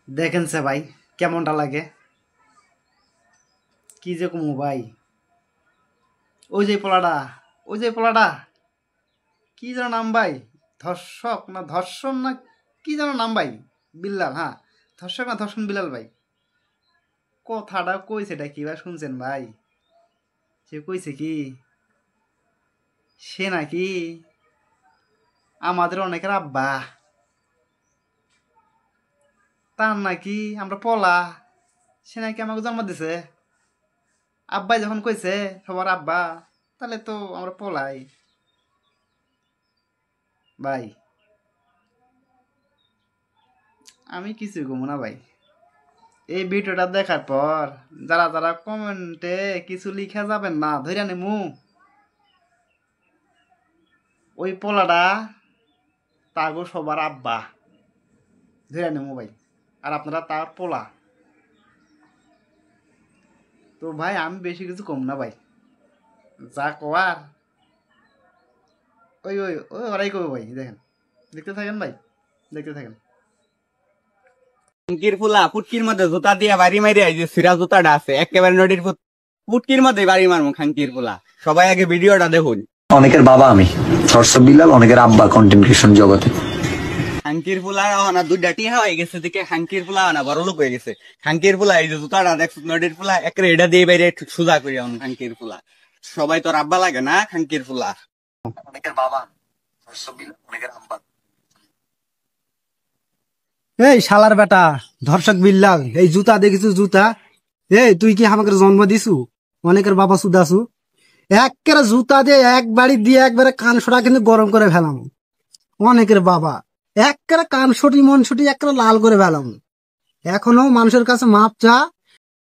দেখেন সে ভাই কেমনটা লাগে, কি যে কমু ভাই। ওই যে পোলাটা কি যেন নাম ভাই, ধর্ষক না ধর্ষণ না কি যেন নাম ভাই, বিল্লাল, হ্যাঁ ধর্ষক না ধর্ষণ বিল্লাল ভাই। কথাটা কইছে এটা কি ভাই শুনছেন ভাই? সে কইছে কি সে নাকি আমাদের অনেকের আব্বা, তার নাকি আমরা পলা, সে নাকি আমাকে জন্ম দিছে। আব্বাই যখন কইছে সবার আব্বা, তাহলে তো আমরা পলাই ভাই। আমি কিছুই কমু না ভাই। এই ভিডিওটা দেখার পর যারা যারা কমেন্টে কিছু লিখা যাবেন না, ধইরা নেমু ওই পোলাটা তাগো সবার আব্বা, ধইরা নেমু ভাই। আর আপনারা তার পোলা। তো ভাই আমি বেশি কিছু কম না ভাই, যা কওয়ার ওই ওই ওই ওরাই কবে ভাই। দেখেন, দেখতে থাকেন ভাই, দেখতে থাকেন। খাঙ্কির ফুলা ফুটকির মধ্যে জুতা দিয়া বাড়ি মারি এই যে সিরা জুতাটা আছে একেবারে নদীর ফুটকির মধ্যে বাড়ি মারমু খাঙ্কির ফুলা। সবাই আগে ভিডিওটা দেখুন। অনেকের বাবা আমি ধর্ষক বিল্লাল, অনেকের আব্বা কন্টেন্ট ক্রিয়েশন জগতে। খাঙ্কির ফুলা না দুইটা টিহা হয়ে গেছে দিকে খাঙ্কির ফুলা না বড় লোক হয়ে গেছে। খাঙ্কির ফুলা এই যে জুতাটা দেখছো নদীর ফুলা একেবারে এটা দিয়ে বাইরে একটু সোজা করি এখন খাঙ্কির ফুলা। সবাই তোর আব্বা লাগে না খাঙ্কির ফুলা। অনেকের বাবা ধর্ষক বিল্লাল, অনেকের আব্বা। এই শালার বেটা ধর্ষক বিল্লাল, এই জুতা দেখিছু জুতা? এই তুই কি আমাকে জন্ম দিছু? অনেকের বাবা সুদাসু একেবারে জুতা দিয়ে এক বাড়ি দিয়ে একবারে কান সরা কিন্তু গরম করে ফেলাম। অনেকের বাবা একেবারে কান সটি মন সটি একেবারে লাল করে ফেলাম। এখনো মানুষের কাছে মাপ চা,